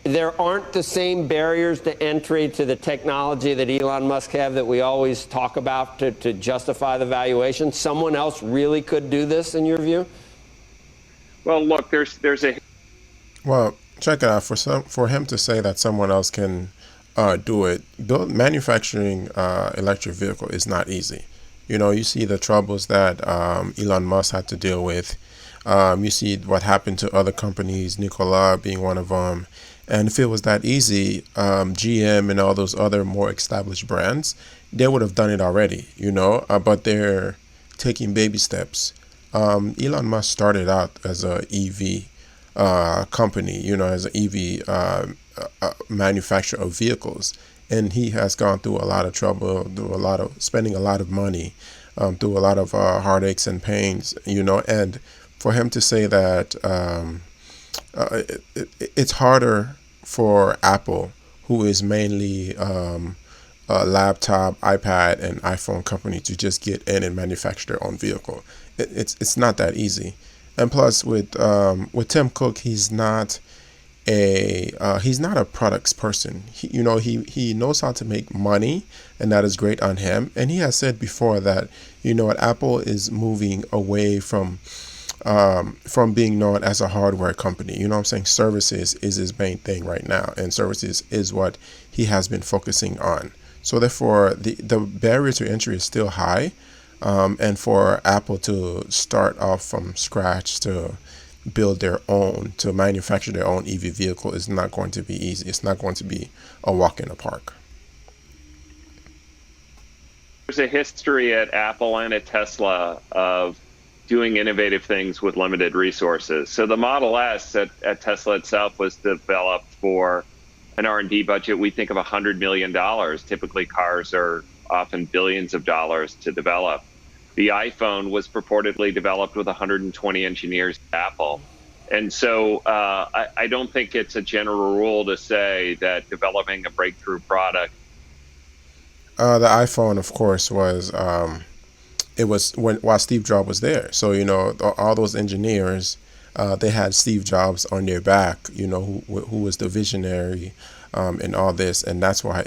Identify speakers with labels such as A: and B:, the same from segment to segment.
A: There aren't the same barriers to entry to the technology that Elon Musk have that we always talk about to justify the valuation. Someone else really could do this, in your view?
B: Well, look, there's a
C: Well, check it out. For him to say that someone else can do it, manufacturing electric vehicle is not easy. You know, you see the troubles that Elon Musk had to deal with. You see what happened to other companies, Nikola being one of them. And if it was that easy, GM and all those other more established brands, they would have done it already, you know. But they're taking baby steps. Elon Musk started out as a EV company, you know, as an EV manufacturer of vehicles, and he has gone through a lot of trouble, through a lot of spending a lot of money, through a lot of heartaches and pains, you know, and for him to say that it's harder for Apple, who is mainly a laptop, iPad, and iPhone company, to just get in and manufacture their own vehicle. It's not that easy. And plus, with Tim Cook, he's not a products person. He knows how to make money, and that is great on him. And he has said before that, you know what, Apple is moving away from being known as a hardware company. You know what I'm saying? Services is his main thing right now, and services is what he has been focusing on. So therefore, the barrier to entry is still high, and for Apple to start off from scratch to build their own, to manufacture their own EV vehicle is not going to be easy. It's not going to be a walk in the park.
B: there's a history at Apple and at Tesla of doing innovative things with limited resources. So the Model S at Tesla itself was developed for an R&D budget, we think, of $100 million. Typically, cars are often billions of dollars to develop. The iPhone was purportedly developed with 120 engineers at Apple. And so I don't think it's a general rule to say that developing a breakthrough product.
C: The iPhone, of course, was it was while Steve Jobs was there. So you know, all those engineers, they had Steve Jobs on their back. You know, who was the visionary in all this, and that's why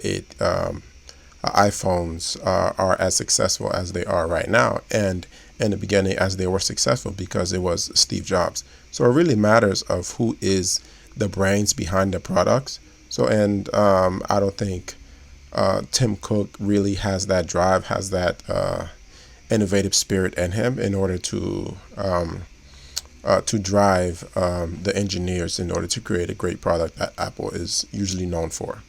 C: iPhones are as successful as they are right now, and in the beginning as they were successful because it was Steve Jobs. So it really matters of who is the brains behind the products. So and I don't think Tim Cook really has that drive, has that innovative spirit in him in order to drive the engineers in order to create a great product that Apple is usually known for.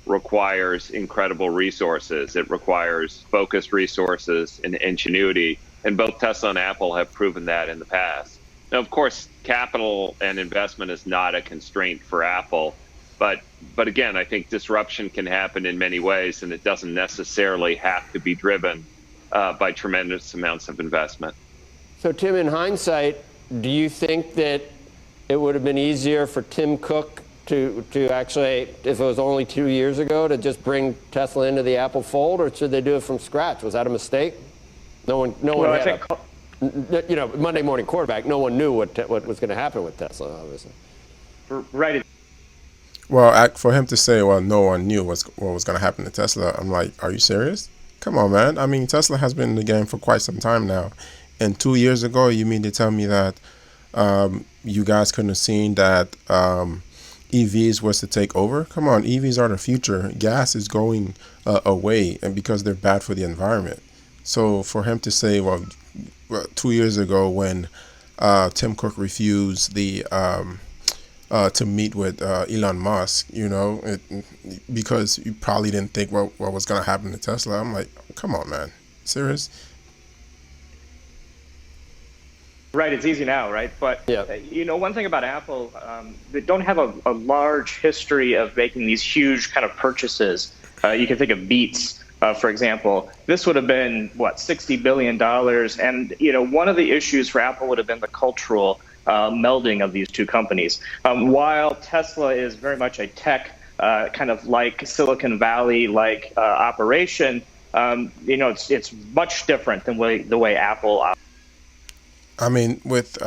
B: Requires incredible resources. It requires focused resources and ingenuity. And both Tesla and Apple have proven that in the past. Now, of course, capital and investment is not a constraint for Apple. But again, I think disruption can happen in many ways, and it doesn't necessarily have to be driven by tremendous amounts of investment.
A: So, Tim, in hindsight, do you think that it would have been easier for Tim Cook to actually, if it was only 2 years ago, to just bring Tesla into the Apple fold, or should they do it from scratch? Was that a mistake? No one had Monday morning quarterback. No one knew what was going to happen with Tesla, obviously.
D: Right.
C: Well, for him to say, well, no one knew what was going to happen to Tesla, I'm like, are you serious? Come on, man. I mean, Tesla has been in the game for quite some time now. And 2 years ago, you mean to tell me that you guys couldn't have seen that EVs was to take over? Come on, EVs are the future. Gas is going away, and because they're bad for the environment. So for him to say, well 2 years ago when Tim Cook refused to meet with Elon Musk, you know, because you probably didn't think what was going to happen to Tesla. I'm like, come on, man, serious?
D: Right, it's easy now, right? But,
A: yeah.
D: One thing about Apple, they don't have a large history of making these huge kind of purchases. You can think of Beats, for example. This would have been, $60 billion. And, one of the issues for Apple would have been the cultural melding of these two companies. While Tesla is very much a tech, kind of like Silicon Valley-like operation, it's much different than the way Apple operates.
C: I mean, with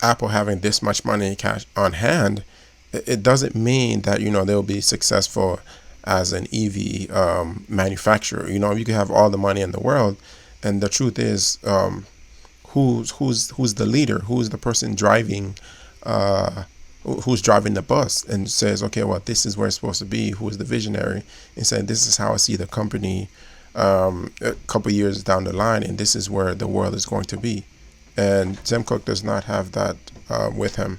C: Apple having this much money in cash on hand, it doesn't mean that they'll be successful as an EV manufacturer. You can have all the money in the world, and the truth is, who's the leader? Who's the person driving? Who's driving the bus and says, okay, well, this is where it's supposed to be? Who is the visionary and saying, this is how I see the company a couple years down the line, and this is where the world is going to be. And Tim Cook does not have that with him.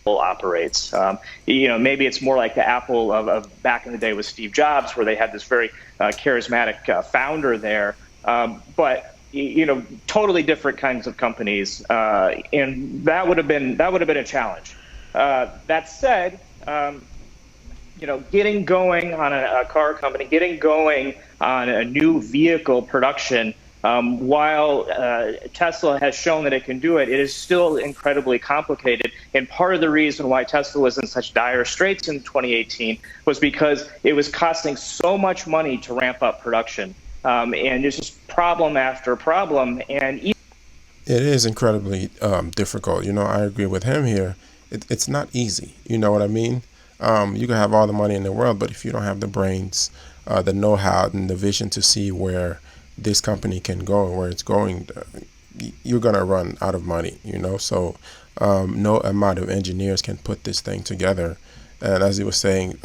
D: Operates. Maybe it's more like the Apple of back in the day with Steve Jobs, where they had this very charismatic founder there. But totally different kinds of companies, and that would have been a challenge. That said, getting going on a car company, getting going on a new vehicle production, while Tesla has shown that it can do it, it is still incredibly complicated. And part of the reason why Tesla was in such dire straits in 2018 was because it was costing so much money to ramp up production. And there's just problem after problem. And
C: it is incredibly difficult. I agree with him here. It's not easy. You know what I mean? You can have all the money in the world, but if you don't have the brains, the know-how, and the vision to see where this company can go and where it's going, you're going to run out of money, So no amount of engineers can put this thing together. And as he was saying,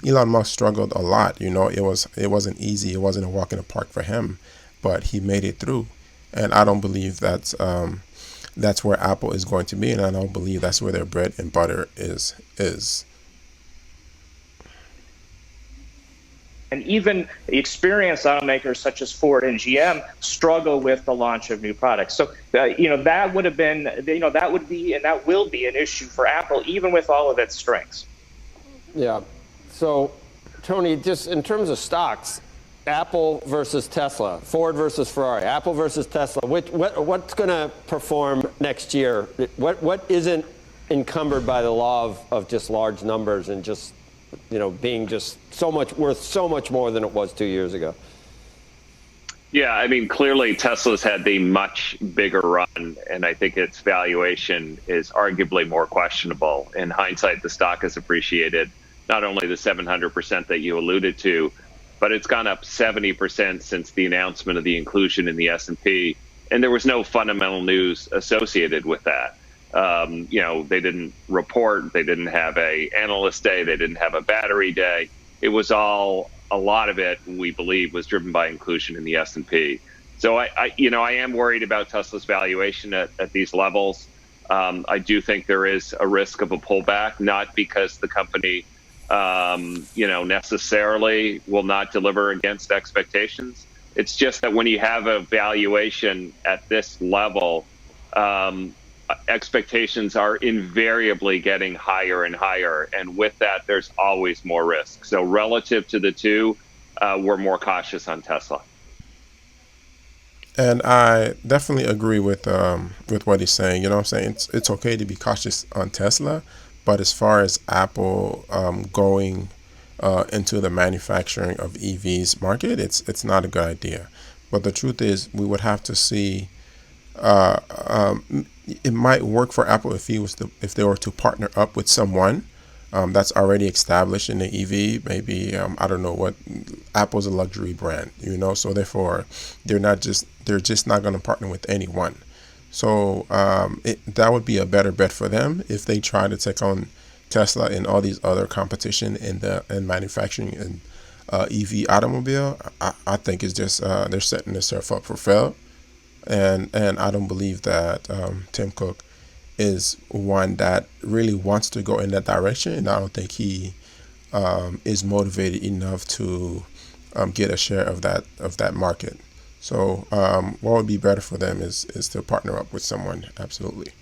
C: Elon Musk struggled a lot. It wasn't easy. It wasn't a walk in the park for him, but he made it through. And I don't believe that's where Apple is going to be, and I don't believe that's where their bread and butter is.
D: And even experienced automakers such as Ford and GM struggle with the launch of new products. So, that would have been, that would be, and that will be an issue for Apple, even with all of its strengths.
A: Yeah. So, Tony, just in terms of stocks, Apple versus Tesla, Ford versus Ferrari, Apple versus Tesla, what's going to perform next year? What isn't encumbered by the law of just large numbers and just being just worth so much more than it was 2 years ago?
B: Yeah, I mean, clearly Tesla's had the much bigger run, and I think its valuation is arguably more questionable. In hindsight, the stock has appreciated not only the 700% that you alluded to, but it's gone up 70% since the announcement of the inclusion in the S&P, and there was no fundamental news associated with that. They didn't report, they didn't have a analyst day, they didn't have a battery day. It was a lot of it, we believe, was driven by inclusion in the S&P. So I am worried about Tesla's valuation at these levels. I do think there is a risk of a pullback, not because the company, necessarily will not deliver against expectations. It's just that when you have a valuation at this level, expectations are invariably getting higher and higher. And with that, there's always more risk. So relative to the two, we're more cautious on Tesla.
C: And I definitely agree with what he's saying. I'm saying? It's okay to be cautious on Tesla, but as far as Apple going into the manufacturing of EVs market, it's not a good idea. But the truth is, we would have to see. It might work for Apple if they were to partner up with someone that's already established in the EV. Maybe I don't know what. Apple's a luxury brand, so therefore they're just not going to partner with anyone. So that would be a better bet for them if they try to take on Tesla and all these other competition in manufacturing and EV automobile. I think it's just they're setting themselves up for fail. And I don't believe that Tim Cook is one that really wants to go in that direction, and I don't think he is motivated enough to get a share of that market. So what would be better for them is to partner up with someone. Absolutely.